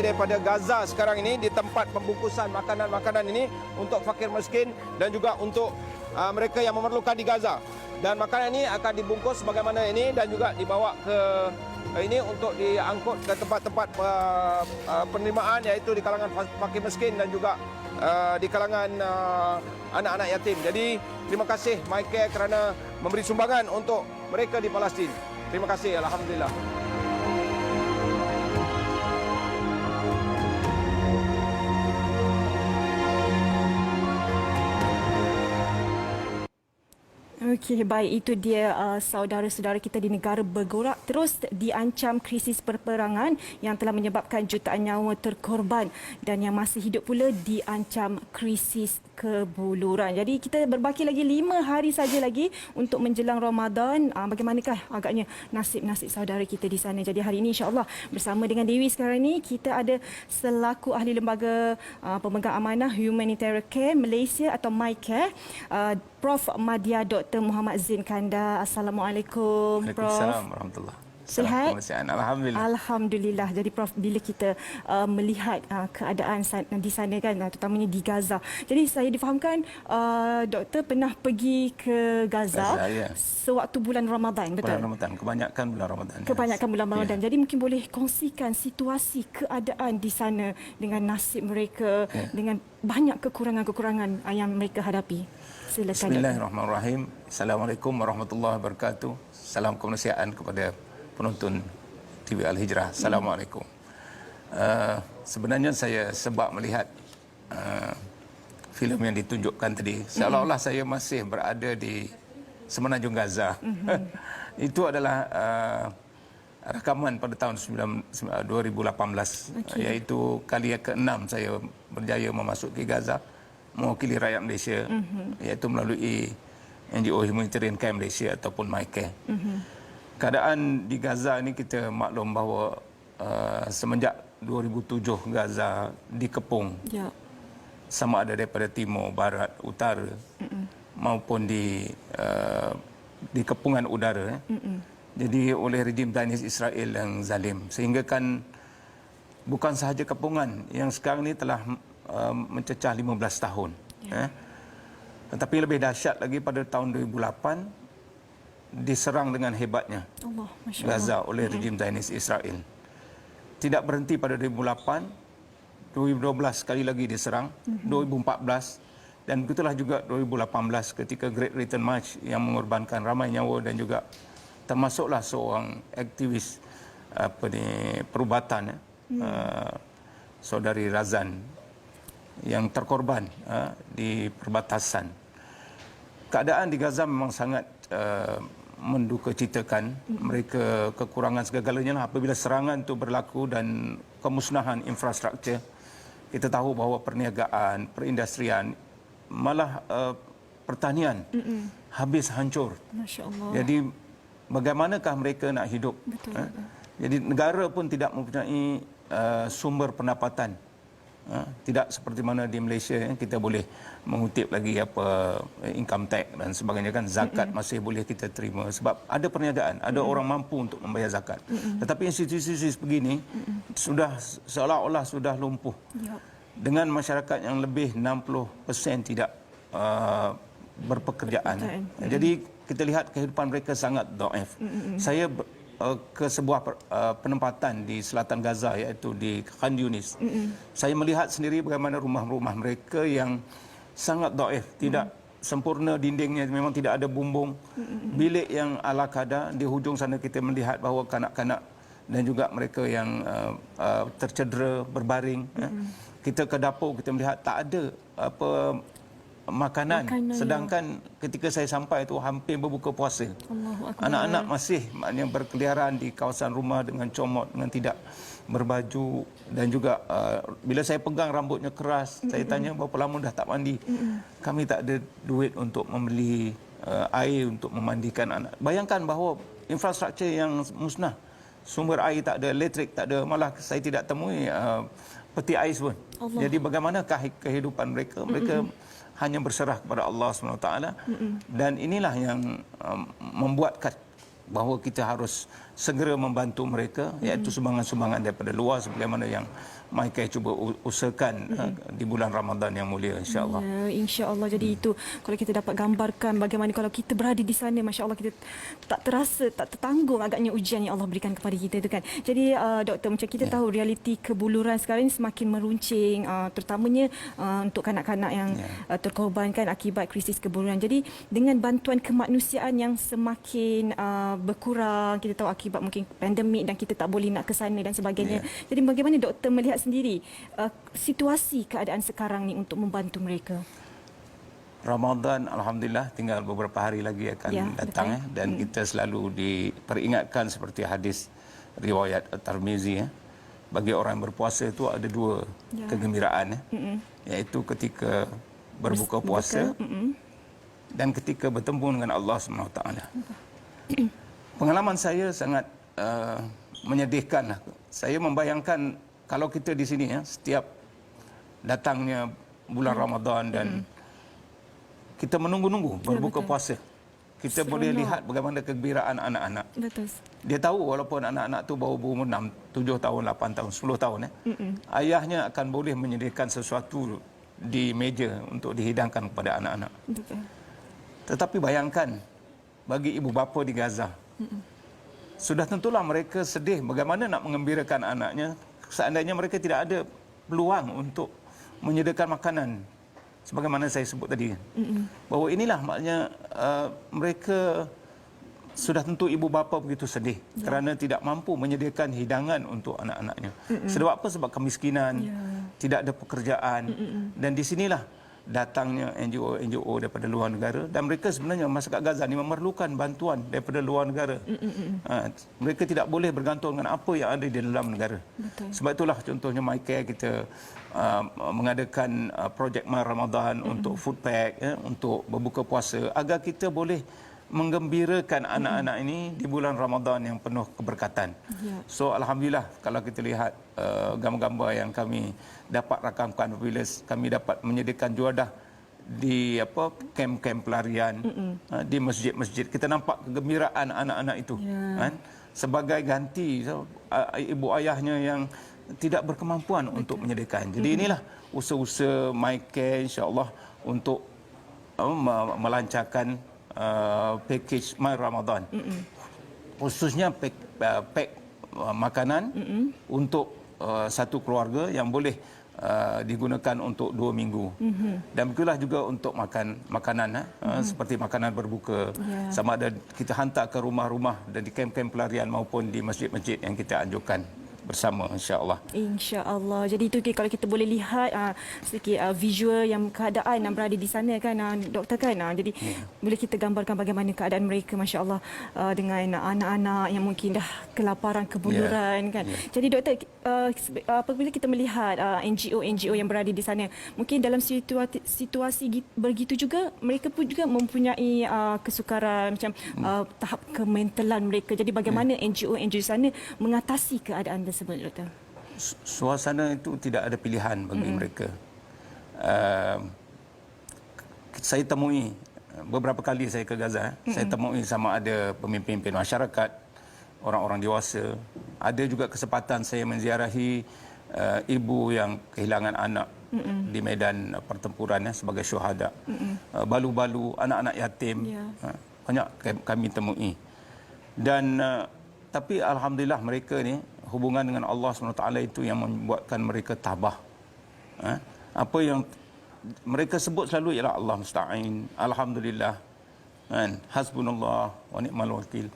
daripada Gaza sekarang ini di tempat pembungkusan makanan-makanan ini untuk fakir miskin dan juga untuk mereka yang memerlukan di Gaza. Dan makanan ini akan dibungkus sebagaimana ini dan juga dibawa ke ini untuk diangkut ke tempat-tempat penerimaan, iaitu di kalangan fakir miskin dan juga di kalangan anak-anak yatim. Jadi terima kasih MyCare kerana memberi sumbangan untuk mereka di Palestin. Terima kasih, alhamdulillah. Okey, baik, itu dia saudara-saudara kita di negara bergerak terus diancam krisis perperangan yang telah menyebabkan jutaan nyawa terkorban dan yang masih hidup pula diancam krisis kebuluran. Jadi kita berbaki lagi 5 hari saja lagi untuk menjelang Ramadan. Bagaimanakah agaknya nasib-nasib saudara kita di sana? Jadi hari ini insya-Allah bersama dengan Dewi sekarang ini kita ada selaku ahli lembaga pemegang amanah Humanitarian Care Malaysia atau MyCare, Prof Madya Dr Muhammad Zain Kandar. Assalamualaikum, Prof. Waalaikumsalam warahmatullahi. Sihat? Alhamdulillah. Alhamdulillah. Jadi Prof, bila kita melihat keadaan di sana kan, terutamanya di Gaza. Jadi saya difahamkan doktor pernah pergi ke Gaza, ya. sewaktu bulan Ramadan, betul? Bulan Ramadan, kebanyakan bulan Ramadan. Kebanyakan bulan Ramadan. Ya. Jadi mungkin boleh kongsikan situasi keadaan di sana dengan nasib mereka, dengan banyak kekurangan-kekurangan yang mereka hadapi. Silakan. Bismillahirrahmanirrahim. Assalamualaikum warahmatullahi wabarakatuh. Salam kemanusiaan kepada penonton TV Al-Hijrah. Assalamualaikum. Sebenarnya saya sebab melihat filem yang ditunjukkan tadi, seolah-olah saya masih berada di semenanjung Gaza. Itu adalah rakaman pada tahun 2018, iaitu kali ke-6 saya berjaya memasuki Gaza mewakili rakyat Malaysia, iaitu melalui NGO Humanitarian Care Malaysia ataupun MyCare. Keadaan di Gaza ini kita maklum bahawa semenjak 2007 Gaza dikepung, sama ada daripada timur, barat, utara, maupun di kepungan udara. Jadi oleh rejim Zionis Israel yang zalim, sehingga kan bukan sahaja kepungan yang sekarang ini telah mencecah 15 tahun. Tetapi lebih dahsyat lagi, pada tahun 2008 diserang dengan hebatnya Gaza oleh rejim Zionis Israel. Tidak berhenti pada 2008, 2012 sekali lagi diserang, 2014, dan begitulah juga 2018 ketika Great Return March yang mengorbankan ramai nyawa dan juga termasuklah seorang aktivis perubatan, saudari Razan yang terkorban di perbatasan. Keadaan di Gaza memang sangat mendukacitakan. Mereka kekurangan segala-galanya apabila serangan itu berlaku dan kemusnahan infrastruktur. Kita tahu bahawa perniagaan, perindustrian, malah pertanian habis hancur. Masya Allah. Jadi bagaimanakah mereka nak hidup? Betul. Jadi negara pun tidak mempunyai sumber pendapatan. Tidak seperti mana di Malaysia, kita boleh mengutip lagi income tax dan sebagainya kan, zakat masih boleh kita terima sebab ada perniagaan, ada orang mampu untuk membayar zakat. Tetapi institusi begini sudah seolah-olah sudah lumpuh. Dengan masyarakat yang lebih 60% tidak berpekerjaan. Jadi kita lihat kehidupan mereka sangat dhaif. Saya ke sebuah penempatan di selatan Gaza, iaitu di Khan Yunis. Saya melihat sendiri bagaimana rumah-rumah mereka yang sangat dhaif, tidak sempurna dindingnya, memang tidak ada bumbung. Bilik yang ala kadar, di hujung sana kita melihat bahawa kanak-kanak dan juga mereka yang tercedera berbaring. Kita ke dapur, kita melihat tak ada makanan. Sedangkan ketika saya sampai itu hampir berbuka puasa. Anak-anak masih maknanya berkeliaran di kawasan rumah dengan comot, dengan tidak berbaju, dan juga bila saya pegang rambutnya keras, saya tanya berapa lama dah tak mandi. Kami tak ada duit untuk membeli air untuk memandikan anak. Bayangkan bahawa infrastruktur yang musnah, sumber air tak ada, elektrik tak ada, malah saya tidak temui peti ais pun. Jadi bagaimanakah kehidupan mereka? Mereka hanya berserah kepada Allah SWT. Dan inilah yang membuat bahawa kita harus segera membantu mereka, iaitu sumbangan-sumbangan daripada luar sebagaimana yang Michael cuba usahakan di bulan Ramadan yang mulia, insya-Allah. Ya, insya-Allah. Jadi itu kalau kita dapat gambarkan bagaimana kalau kita berada di sana, masya-Allah, kita tak terasa, tak tertanggung agaknya ujian yang Allah berikan kepada kita itu kan. Jadi doktor, macam kita tahu realiti kebuluran sekarang ini semakin meruncing, terutamanya untuk kanak-kanak yang terkorbankan akibat krisis kebuluran. Jadi dengan bantuan kemanusiaan yang semakin berkurang, kita tahu akibat mungkin pandemik dan kita tak boleh nak ke sana dan sebagainya. Jadi bagaimana doktor melihat sendiri situasi keadaan sekarang ni untuk membantu mereka? Ramadan alhamdulillah tinggal beberapa hari lagi akan datang dan kita selalu diperingatkan seperti hadis riwayat At-Tirmizi bagi orang yang berpuasa itu ada dua kegembiraan iaitu ketika berbuka puasa dan ketika bertemu dengan Allah SWT. Pengalaman saya sangat menyedihkan. Saya membayangkan kalau kita di sini setiap datangnya bulan Ramadan dan kita menunggu-nunggu berbuka puasa. Kita boleh lihat bagaimana kegembiraan anak-anak. Betul. Dia tahu walaupun anak-anak tu baru berumur 6, 7 tahun, 8 tahun, 10 tahun ayahnya akan boleh menyediakan sesuatu di meja untuk dihidangkan kepada anak-anak. Betul. Tetapi bayangkan bagi ibu bapa di Gaza. Sudah tentulah mereka sedih bagaimana nak mengembirakan anaknya seandainya mereka tidak ada peluang untuk menyediakan makanan sebagaimana saya sebut tadi. Bahawa inilah maknanya mereka sudah tentu ibu bapa begitu sedih kerana tidak mampu menyediakan hidangan untuk anak-anaknya. Sebab apa? Sebab kemiskinan, tidak ada pekerjaan dan di sinilah datangnya NGO daripada luar negara dan mereka sebenarnya masyarakat Gaza ni memerlukan bantuan daripada luar negara. Mereka tidak boleh bergantung dengan apa yang ada di dalam negara. Betul. Sebab itulah contohnya MyCare kita mengadakan projek Mar Ramadan untuk food pack untuk berbuka puasa agar kita boleh menggembirakan anak-anak ini di bulan Ramadan yang penuh keberkatan. So alhamdulillah kalau kita lihat gambar-gambar yang kami dapat rakamkan apabila kami dapat menyediakan juadah di kem-kem pelarian di masjid-masjid, kita nampak kegembiraan anak-anak itu kan sebagai ganti ibu ayahnya yang tidak berkemampuan untuk menyediakan. Jadi inilah usaha-usaha MyCare insya-Allah untuk melancarkan package My Ramadan. Khususnya pack makanan untuk satu keluarga yang boleh digunakan untuk 2 minggu. Dan begitulah juga untuk makanan seperti makanan berbuka. Sama ada kita hantar ke rumah-rumah dan di kem-kem pelarian maupun di masjid-masjid yang kita anjurkan bersama insya-Allah. Insya-Allah. Jadi itu kalau kita boleh lihat sedikit visual yang keadaan yang berada di sana kan doktor kan. Jadi boleh kita gambarkan bagaimana keadaan mereka masya-Allah dengan anak-anak yang mungkin dah kelaparan kebuluran kan. Jadi doktor apabila kita melihat NGO yang berada di sana mungkin dalam situasi begitu juga mereka pun juga mempunyai kesukaran macam tahap kementalan mereka. Jadi bagaimana NGO sana mengatasi keadaan tersebut doktor? Suasana itu tidak ada pilihan bagi mereka. Saya temui beberapa kali saya ke Gaza, saya temui sama ada pemimpin masyarakat, orang-orang dewasa, ada juga kesempatan saya menziarahi ibu yang kehilangan anak di medan pertempuran sebagai syuhada, balu-balu, anak-anak yatim, banyak kami temui. Dan tapi alhamdulillah mereka ni hubungan dengan Allah SWT itu yang membuatkan mereka tabah. Apa yang mereka sebut selalu ialah Allah musta'in, alhamdulillah, hasbunallah wa ni'mal wakil.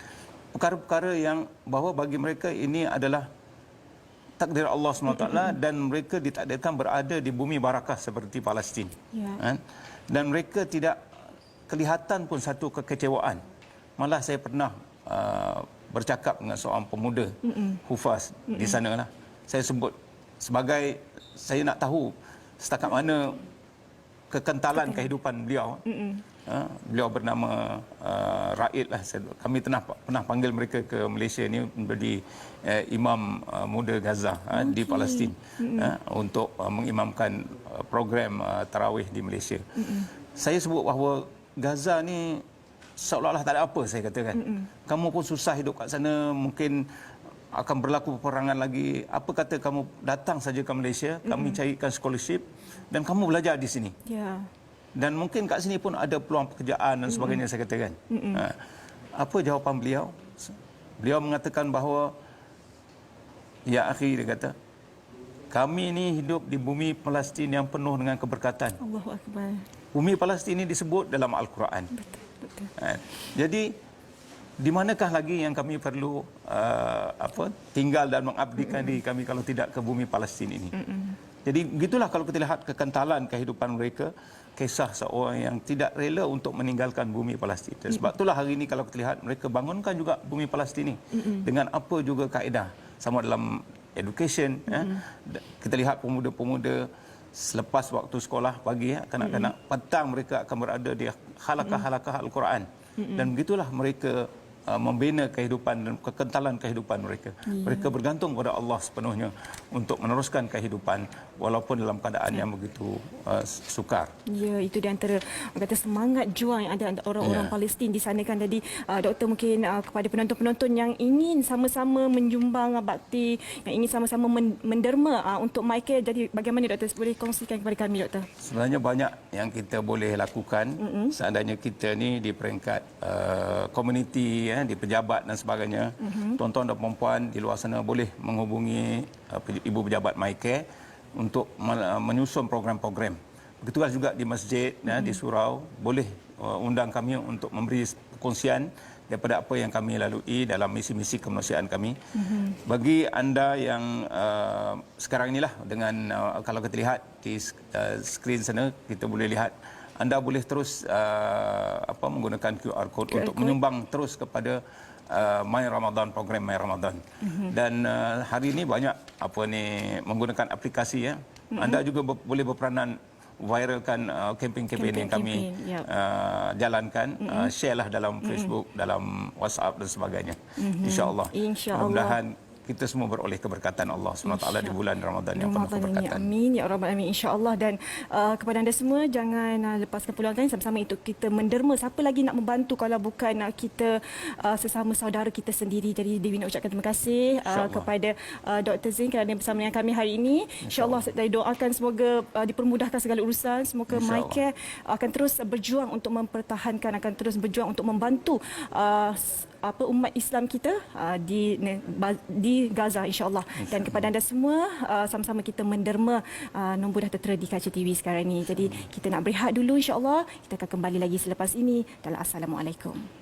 Perkara-perkara yang bahawa bagi mereka ini adalah takdir Allah SWT dan mereka ditakdirkan berada di bumi barakah seperti Palestin. Dan mereka tidak kelihatan pun satu kekecewaan. Malah saya pernah bercakap dengan seorang pemuda Hufaz di sana lah. Saya sebut sebagai saya nak tahu setakat mana kekentalan kehidupan beliau. Beliau bernama Raid lah. Kami pernah panggil mereka ke Malaysia ni menjadi imam muda Gaza di Palestin untuk mengimamkan program tarawih di Malaysia. Saya sebut bahawa Gaza ni seolah-olah tak ada apa, saya katakan. Kamu pun susah hidup kat sana, mungkin akan berlaku peperangan lagi. Apa kata kamu datang saja ke Malaysia, kami carikan scholarship dan kamu belajar di sini. Ya. Dan mungkin kat sini pun ada peluang pekerjaan dan sebagainya, saya katakan. Apa jawapan beliau? Beliau mengatakan bahawa, ya akhi, dia kata, kami ini hidup di bumi Palestin yang penuh dengan keberkatan. Allahu Akbar. Bumi Palestin ini disebut dalam Al-Quran. Betul. Jadi, di manakah lagi yang kami perlu tinggal dan mengabdikan diri kami kalau tidak ke bumi Palestin ini? Jadi, begitulah kalau kita lihat kekentalan kehidupan mereka, kisah seorang yang tidak rela untuk meninggalkan bumi Palestin. Dan sebab itulah hari ini kalau kita lihat, mereka bangunkan juga bumi Palestin ini dengan apa juga kaedah, sama dalam education. Kita lihat pemuda-pemuda selepas waktu sekolah pagi, kanak-kanak, petang mereka akan berada di halakah-halakah Al-Quran. Dan begitulah mereka membina kehidupan dan kekentalan kehidupan mereka. Mereka bergantung kepada Allah sepenuhnya untuk meneruskan kehidupan walaupun dalam keadaan yang begitu sukar. Ya, itu di antara kata semangat juang yang ada orang-orang Palestin di sana kan. Jadi doktor mungkin kepada penonton-penonton yang ingin sama-sama menyumbang bakti, yang ingin sama-sama menderma untuk Michael, jadi bagaimana doktor boleh kongsikan kepada kami, doktor? Sebenarnya banyak yang kita boleh lakukan seandainya kita ni di peringkat komuniti, di pejabat dan sebagainya. Tuan-tuan dan puan-puan di luar sana boleh menghubungi Ibu Pejabat MyCare untuk menyusun program-program. Begitulah juga di masjid, di surau, boleh undang kami untuk memberi perkongsian daripada apa yang kami lalui dalam misi-misi kemanusiaan kami. Bagi anda yang sekarang inilah dengan kalau kita lihat di skrin sana, kita boleh lihat anda boleh terus menggunakan QR code untuk menyumbang terus kepada My Ramadan, program My Ramadan. Dan hari ini banyak menggunakan aplikasi ya. Anda juga boleh berperanan viralkan kempen-kempen yang kami jalankan, share lah dalam Facebook, dalam WhatsApp dan sebagainya. Insya-Allah. Mudah-mudahan kita semua beroleh keberkatan Allah SWT di bulan Ramadan yang penuh keberkatan. Amin ya rabbal alamin, insya-Allah. Dan kepada anda semua, jangan lepaskan peluang kan sama-sama untuk kita menderma. Siapa lagi nak membantu kalau bukan kita sesama saudara kita sendiri. Jadi Dewi nak ucapkan terima kasih kepada Dr. Zain kerana bersama dengan kami hari ini. Insya-Allah saya doakan semoga dipermudahkan segala urusan. Semoga MyCare akan terus berjuang untuk mempertahankan, akan terus berjuang untuk membantu umat Islam kita di Gaza, insya-Allah. Dan kepada anda semua, sama-sama kita menderma nombor dah tertera di kaca TV sekarang ini. Jadi kita nak berehat dulu, insya-Allah. Kita akan kembali lagi selepas ini. Assalamualaikum.